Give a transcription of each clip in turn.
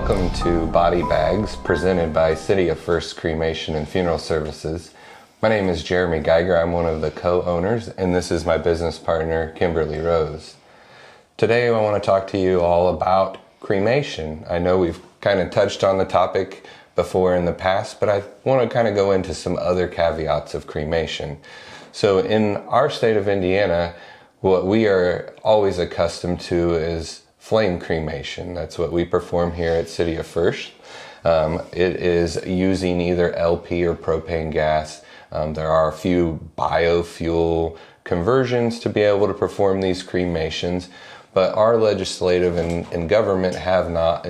Welcome to Body Bags, presented by City of First Cremation and Funeral Services. My name is Jeremy Geiger. I'm one of the co-owners, and this is my business partner, Kimberly Rose. Today I want to talk to you all about cremation. I know we've kind of touched on the topic before in the past, but I want to kind of go into some other caveats of cremation. So in our state of Indiana, what we are always accustomed to is flame cremation. That's what we perform here at City of First. It is using either LP or propane gas. There are a few biofuel conversions to be able to perform these cremations, but our legislative and government have not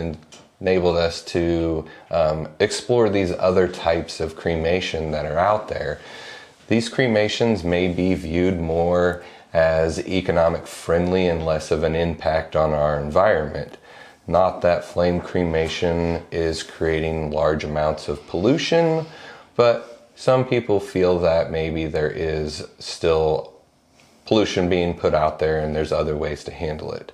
enabled us to explore these other types of cremation that are out there. These cremations may be viewed more as economic friendly and less of an impact on our environment. Not that flame cremation is creating large amounts of pollution, but some people feel that maybe there is still pollution being put out there and there's other ways to handle it.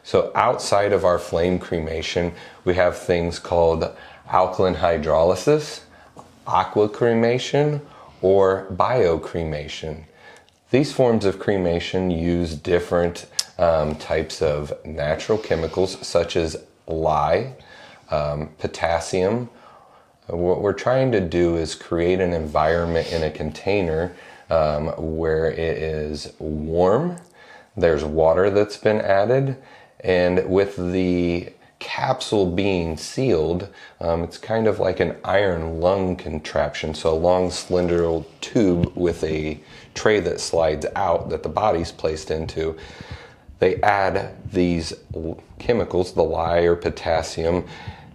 So outside of our flame cremation, we have things called alkaline hydrolysis, aqua cremation, or biocremation. These forms of cremation use different types of natural chemicals such as lye, potassium. What we're trying to do is create an environment in a container where it is warm, there's water that's been added, and with the capsule being sealed, it's kind of like an iron lung contraption, so a long cylindrical tube with a tray that slides out that the body's placed into. They add these chemicals, the lye or potassium,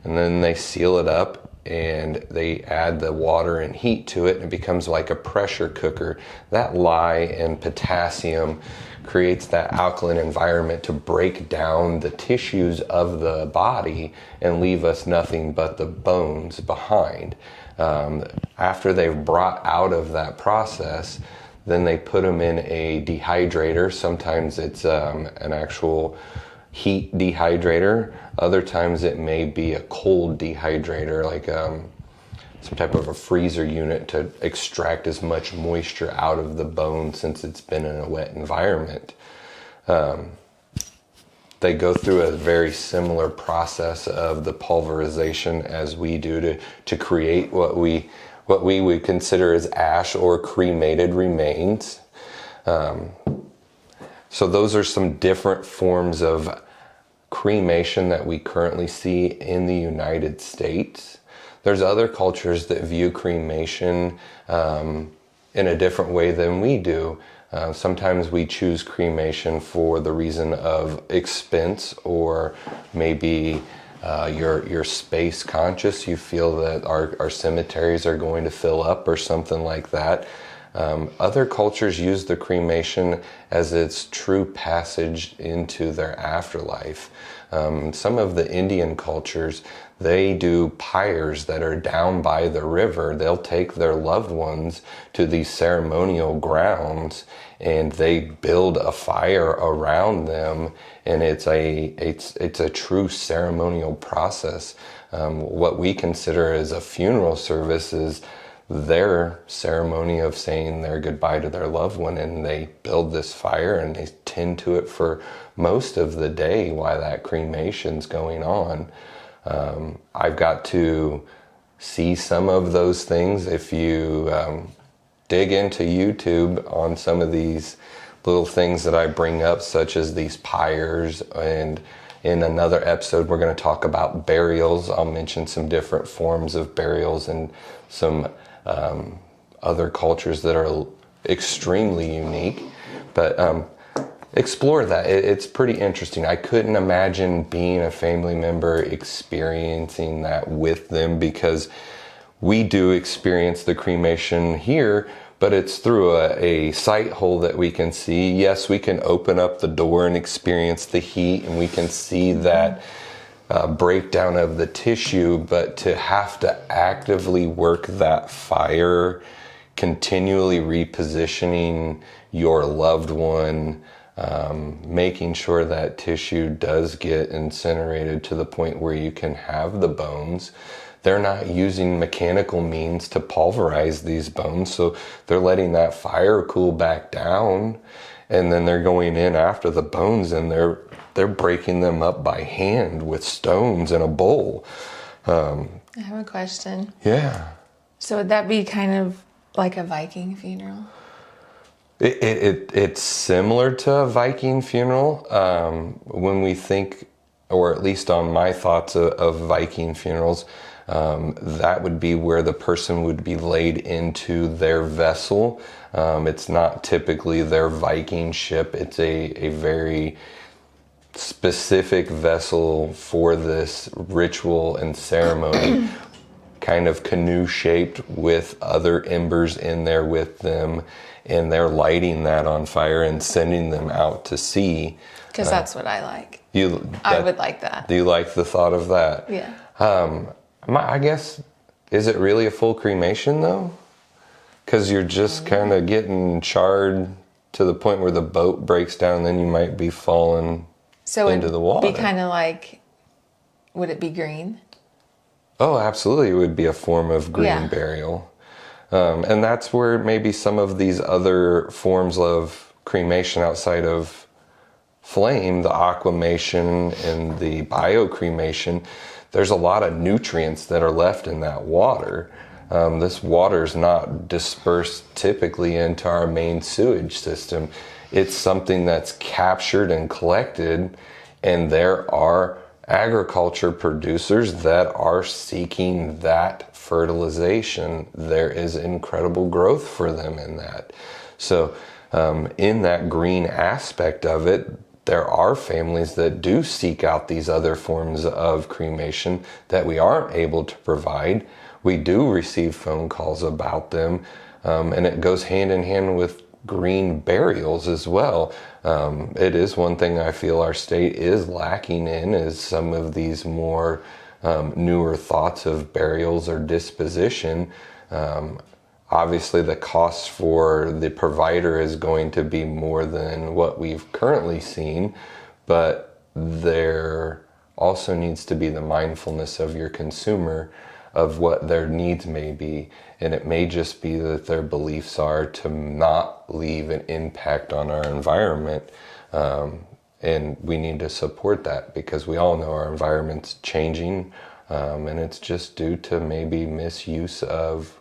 and then they seal it up and they add the water and heat to it, and it becomes like a pressure cooker. That lye and potassium creates that alkaline environment to break down the tissues of the body and leave us nothing but the bones behind. After they've brought out of that process, then they put them in a dehydrator. Sometimes it's an actual heat dehydrator. Other times it may be a cold dehydrator, like some type of a freezer unit to extract as much moisture out of the bone since it's been in a wet environment. They go through a very similar process of the pulverization as we do to create what we would consider as ash or cremated remains. So those are some different forms of cremation that we currently see in the United States. There's other cultures that view cremation in a different way than we do. Sometimes we choose cremation for the reason of expense, or maybe you're space conscious. You feel that our cemeteries are going to fill up or something like that. Other cultures use the cremation as its true passage into their afterlife. Some of the Indian cultures, they do pyres that are down by the river. They'll take their loved ones to these ceremonial grounds and they build a fire around them, and it's a true ceremonial process. What we consider as a funeral service is their ceremony of saying their goodbye to their loved one, and they build this fire and they tend to it for most of the day while that cremation's going on. I've got to see some of those things. If you dig into YouTube on some of these little things that I bring up, such as these pyres, and in another episode we're going to talk about burials. I'll mention some different forms of burials and some other cultures that are extremely unique, but explore that. It's pretty interesting. I couldn't imagine being a family member experiencing that with them, because we do experience the cremation here, but it's through a sight hole that we can see. Yes, we can open up the door and experience the heat, and we can see that breakdown of the tissue, but to have to actively work that fire, continually repositioning your loved one, making sure that tissue does get incinerated to the point where you can have the bones. They're not using mechanical means to pulverize these bones, so they're letting that fire cool back down, and then they're going in after the bones and they're breaking them up by hand with stones in a bowl. I have a question. Yeah. So would that be kind of like a Viking funeral? It's similar to a Viking funeral. When we think, or at least on my thoughts of Viking funerals, that would be where the person would be laid into their vessel. It's not typically their Viking ship. It's a very specific vessel for this ritual and ceremony, kind of canoe shaped with other embers in there with them, and they're lighting that on fire and sending them out to sea. Because that's what I like. I would like that. Do you like the thought of that? Yeah. I guess, is it really a full cremation though? Because you're just kind of getting charred to the point where the boat breaks down, and then you might be falling into the water. Be kind of like, would it be green? Oh, absolutely. It would be a form of green burial. And that's where maybe some of these other forms of cremation outside of flame, the aquamation and the biocremation, there's a lot of nutrients that are left in that water. This water's not dispersed typically into our main sewage system. It's something that's captured and collected, and there are agriculture producers that are seeking that fertilization. There is incredible growth for them in that. So in that green aspect of it, there are families that do seek out these other forms of cremation that we aren't able to provide. We do receive phone calls about them, and it goes hand in hand with green burials as well. It is one thing I feel our state is lacking in, is some of these more newer thoughts of burials or disposition. Obviously the cost for the provider is going to be more than what we've currently seen, but there also needs to be the mindfulness of your consumer of what their needs may be. And it may just be that their beliefs are to not leave an impact on our environment. And we need to support that, because we all know our environment's changing, and it's just due to maybe misuse of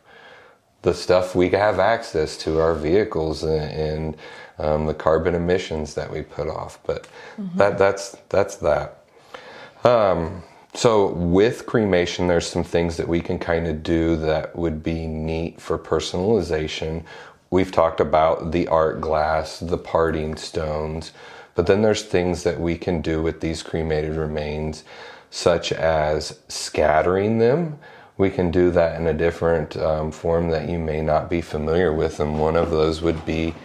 the stuff we have access to, our vehicles, and the carbon emissions that we put off. But that's that. So with cremation, there's some things that we can kind of do that would be neat for personalization. We've talked about the art glass, the parting stones, but then there's things that we can do with these cremated remains, such as scattering them. We can do that in a different form that you may not be familiar with, and one of those would be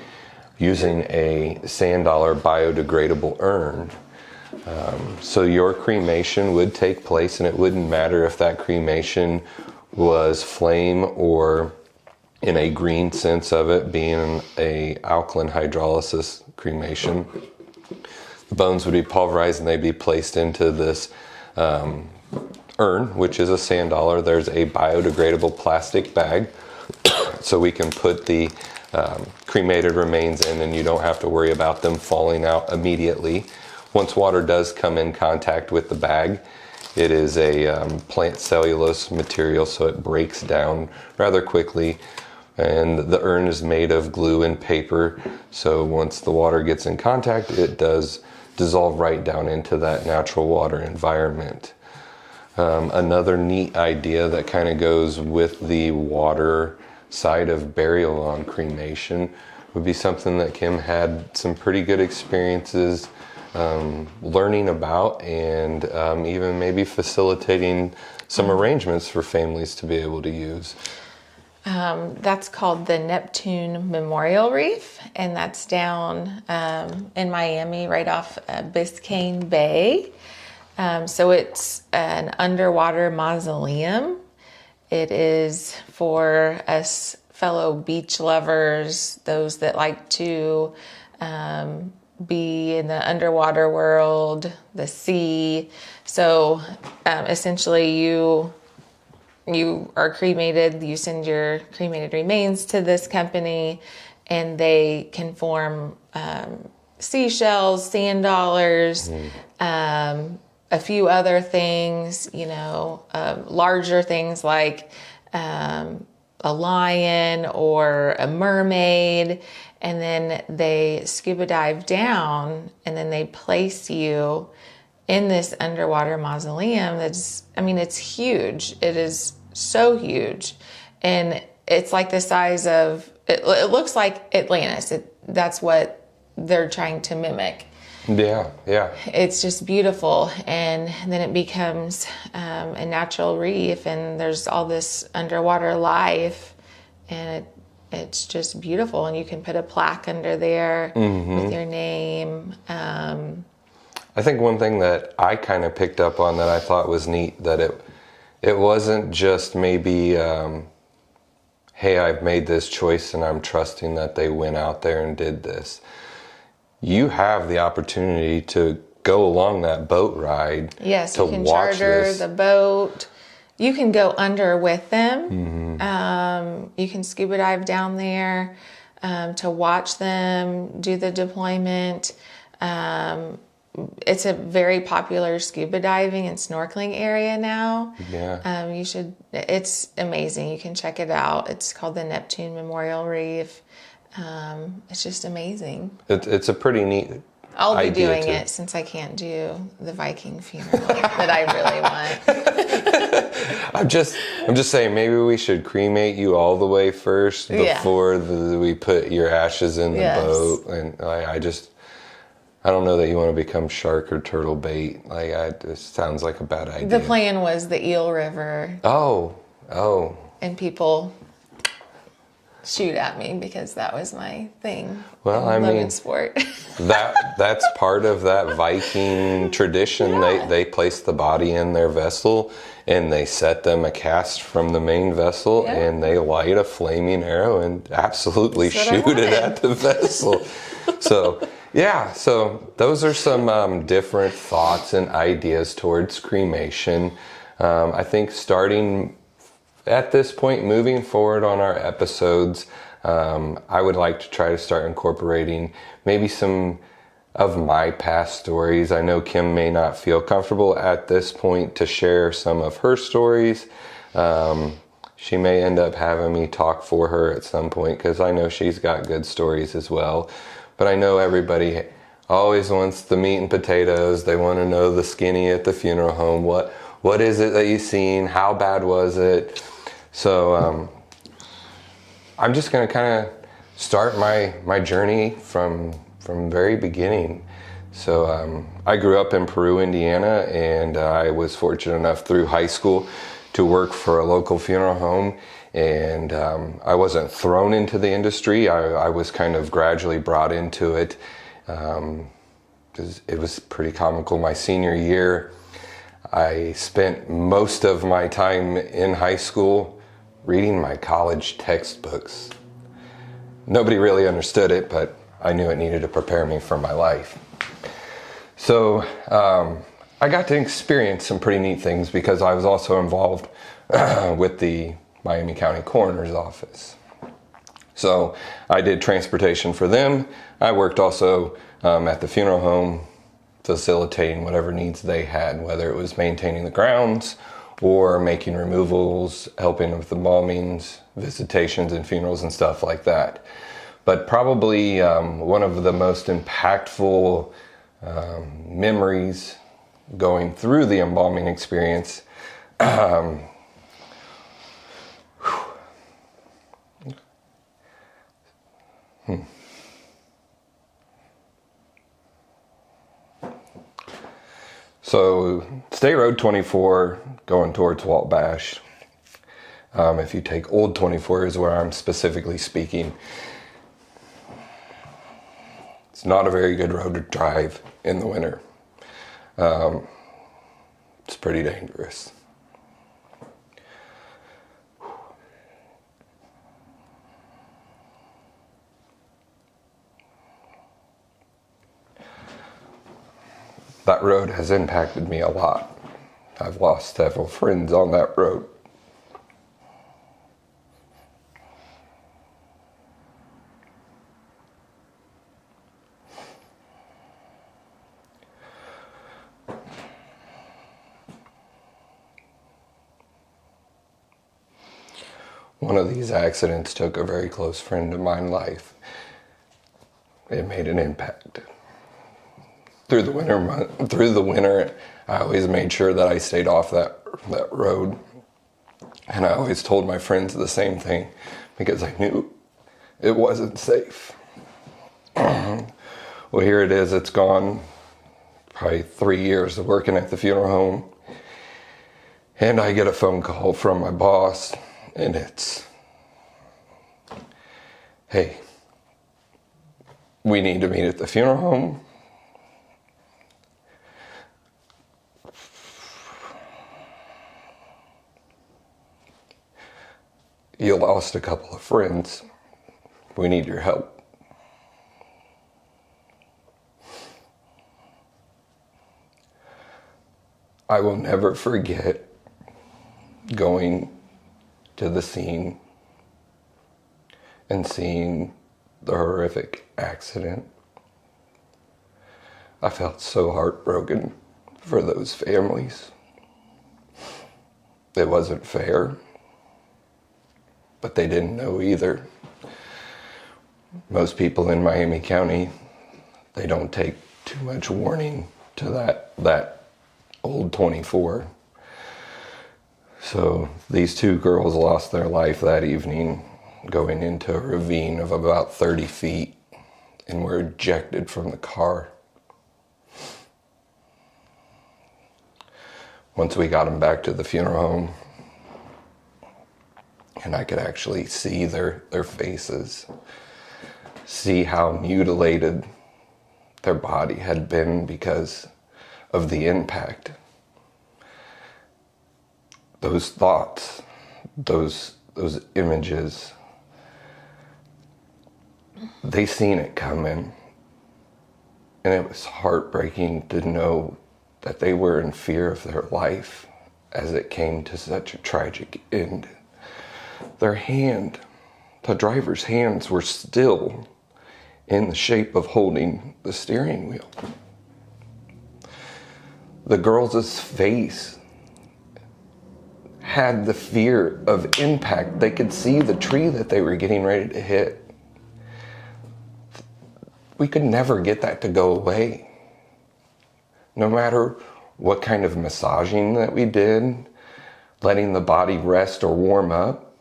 using a sand dollar biodegradable urn. So your cremation would take place, and it wouldn't matter if that cremation was flame or, in a green sense of it, being a alkaline hydrolysis cremation. The bones would be pulverized and they'd be placed into this urn, which is a sand dollar. There's a biodegradable plastic bag, so we can put the cremated remains in, and you don't have to worry about them falling out immediately. Once water does come in contact with the bag, it is a plant cellulose material, so it breaks down rather quickly. And the urn is made of glue and paper, so once the water gets in contact, it does dissolve right down into that natural water environment. Another neat idea that kind of goes with the water side of burial on cremation would be something that Kim had some pretty good experiences learning about, and even maybe facilitating some arrangements for families to be able to use. That's called the Neptune Memorial Reef, and that's down in Miami, right off Biscayne Bay. So it's an underwater mausoleum. It is for us fellow beach lovers, those that like to be in the underwater world, the sea. So essentially you are cremated, you send your cremated remains to this company, and they can form seashells, sand dollars, a few other things, larger things like a lion or a mermaid. And then they scuba dive down, and then they place you in this underwater mausoleum it's huge. It is so huge. And it's like the size of, it looks like Atlantis. That's what they're trying to mimic. Yeah. It's just beautiful. And then it becomes a natural reef, and there's all this underwater life, and it's just beautiful. And you can put a plaque under there with your name. I think one thing that I kind of picked up on that I thought was neat, that it wasn't just maybe, hey, I've made this choice and I'm trusting that they went out there and did this. You have the opportunity to go along that boat ride. Yes, you can charter the boat. You can go under with them. You can scuba dive down there to watch them do the deployment. It's a very popular scuba diving and snorkeling area now. Yeah. It's amazing. You can check it out. It's called the Neptune Memorial Reef. It's just amazing. It's a pretty neat I'll be idea doing it since I can't do the Viking funeral that I really want. I'm just saying, maybe we should cremate you all the way first before we put your ashes in the boat. And I don't know that you want to become shark or turtle bait. It sounds like a bad idea. The plan was the Eel River. Oh. And people shoot at me because that was my thing. Well, I mean, sport. that's part of that Viking tradition. Yeah. They place the body in their vessel, and they set them a cast from the main vessel, and they light a flaming arrow and absolutely shoot it at the vessel. So those are some different thoughts and ideas towards cremation. I think starting at this point, moving forward on our episodes, I would like to try to start incorporating maybe some of my past stories. I know Kim may not feel comfortable at this point to share some of her stories. She may end up having me talk for her at some point, because I know she's got good stories as well. But I know everybody always wants the meat and potatoes. They want to know the skinny at the funeral home. What is it that you've seen? How bad was it? So I'm just going to kind of start my journey from very beginning. So I grew up in Peru, Indiana, and I was fortunate enough through high school to work for a local funeral home. And I wasn't thrown into the industry. I was kind of gradually brought into it, because it was pretty comical. My senior year, I spent most of my time in high school reading my college textbooks. Nobody really understood it, but I knew it needed to prepare me for my life. So I got to experience some pretty neat things, because I was also involved with the Miami County Coroner's Office. So I did transportation for them. I worked also at the funeral home, facilitating whatever needs they had, whether it was maintaining the grounds or making removals, helping with the embalmings, visitations and funerals and stuff like that. But probably one of the most impactful memories going through the embalming experience So State Road 24 going towards Wabash. If you take Old 24 is where I'm specifically speaking. It's not a very good road to drive in the winter. It's pretty dangerous. road has impacted me a lot. I've lost several friends on that road. One of these accidents took a very close friend of mine life. It made an impact. Through the winter, I always made sure that I stayed off that road. And I always told my friends the same thing because I knew it wasn't safe. Well, here it is. It's gone probably 3 years of working at the funeral home. And I get a phone call from my boss, and it's, hey, we need to meet at the funeral home. You lost a couple of friends. We need your help. I will never forget going to the scene and seeing the horrific accident. I felt so heartbroken for those families. It wasn't fair, but they didn't know either. Most people in Miami County, they don't take too much warning to that old 24. So these two girls lost their life that evening going into a ravine of about 30 feet and were ejected from the car. Once we got them back to the funeral home, and I could actually see their faces, see how mutilated their body had been because of the impact. Those thoughts, those images, they seen it coming. And it was heartbreaking to know that they were in fear of their life as it came to such a tragic end. Their hand, the driver's hands, were still in the shape of holding the steering wheel. The girl's face had the fear of impact. They could see the tree that they were getting ready to hit. We could never get that to go away. No matter what kind of massaging that we did, letting the body rest or warm up,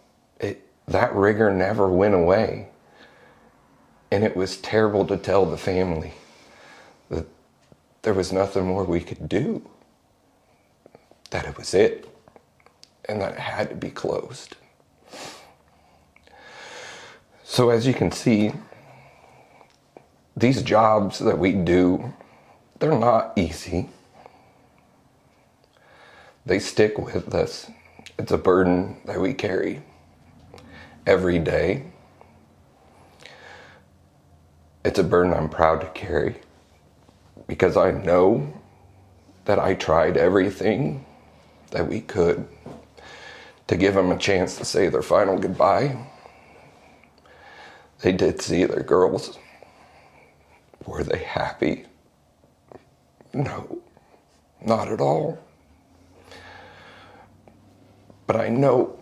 that rigor never went away. And it was terrible to tell the family that there was nothing more we could do, that it was it, and that it had to be closed. So as you can see, these jobs that we do, they're not easy. They stick with us. It's a burden that we carry every day. It's a burden I'm proud to carry because I know that I tried everything that we could to give them a chance to say their final goodbye. They did see their girls. Were they happy? No, not at all. But I know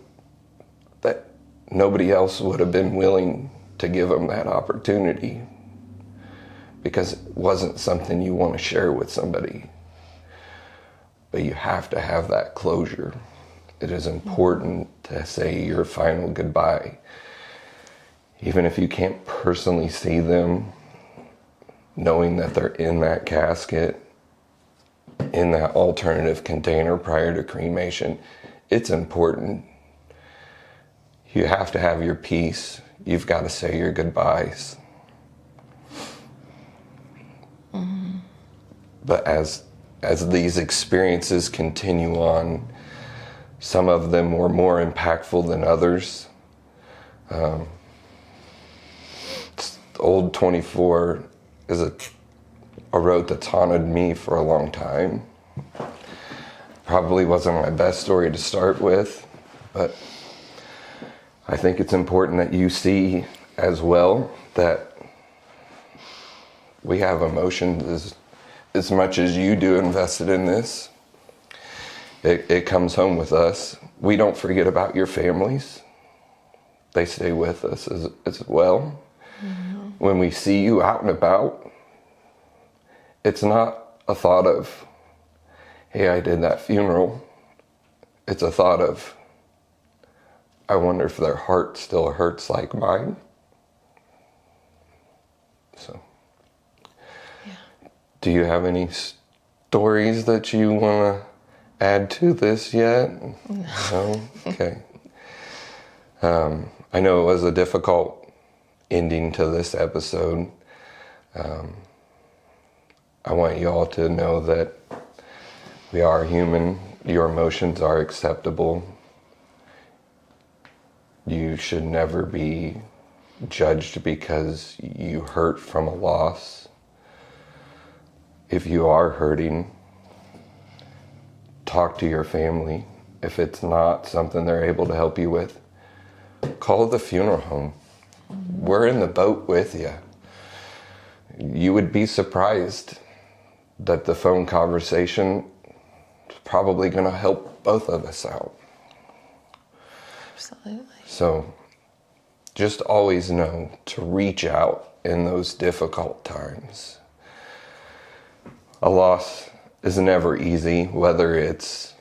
that nobody else would have been willing to give them that opportunity because it wasn't something you want to share with somebody. But you have to have that closure. It is important to say your final goodbye. Even if you can't personally see them, knowing that they're in that casket, in that alternative container prior to cremation, it's important. You have to have your peace. You've got to say your goodbyes. Mm-hmm. But as these experiences continue on, some of them were more impactful than others. Old 24 is a road that's haunted me for a long time. Probably wasn't my best story to start with, but I think it's important that you see as well that we have emotions as much as you do invested in this. It comes home with us. We don't forget about your families. They stay with us as well. Mm-hmm. When we see you out and about, it's not a thought of, hey, I did that funeral. It's a thought of, I wonder if their heart still hurts like mine. So, yeah. Do you have any stories that you want to add to this yet? No? Okay. I know it was a difficult ending to this episode. I want you all to know that we are human. Your emotions are acceptable. You should never be judged because you hurt from a loss. If you are hurting, talk to your family. If it's not something they're able to help you with, call the funeral home. We're in the boat with you. You would be surprised that the phone conversation is probably going to help both of us out. Absolutely. So just always know to reach out in those difficult times. A loss is never easy, whether it's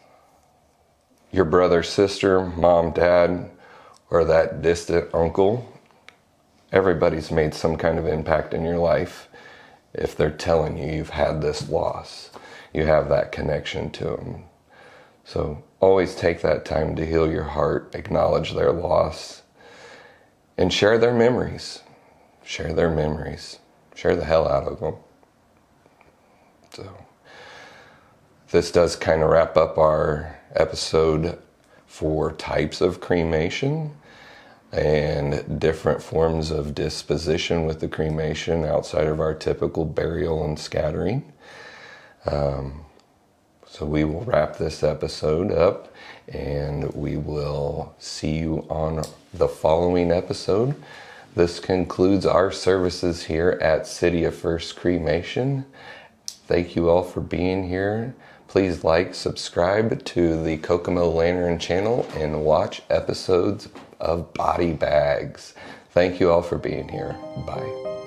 your brother, sister, mom, dad, or that distant uncle. Everybody's made some kind of impact in your life. If they're telling you you've had this loss, you have that connection to them. So always take that time to heal your heart, acknowledge their loss, and share their memories. Share their memories. Share the hell out of them. So this does kind of wrap up our episode for types of cremation and different forms of disposition with the cremation outside of our typical burial and scattering. So we will wrap this episode up and we will see you on the following episode. This concludes our services here at City of First Cremation. Thank you all for being here. Please like, subscribe to the Kokomo Lantern channel and watch episodes of Body Bags. Thank you all for being here. Bye.